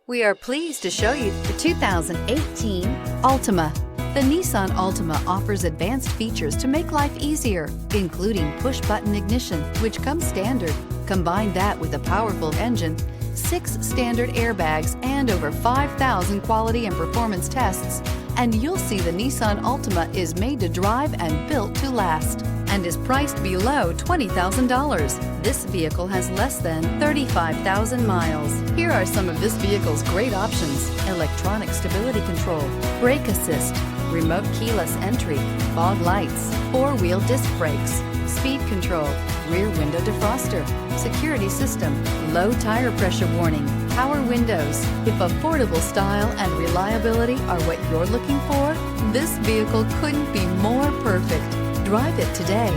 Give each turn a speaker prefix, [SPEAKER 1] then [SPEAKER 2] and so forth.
[SPEAKER 1] We are pleased to show you the 2018 Altima. The Nissan Altima offers advanced features to make life easier, including push-button ignition, which comes standard. Combine that with a powerful engine, 6 standard airbags, and over 5,000 quality and performance tests, and you'll see the Nissan Altima is made to drive and built to last, and is priced below $20,000. This vehicle has less than 35,000 miles. Here are some of this vehicle's great options: electronic stability control, brake assist, remote keyless entry, fog lights, 4-wheel disc brakes, speed control, rear window defroster, security system, low tire pressure warning, power windows. If affordable style and reliability are what you're looking for, this vehicle couldn't be more perfect. Drive it today.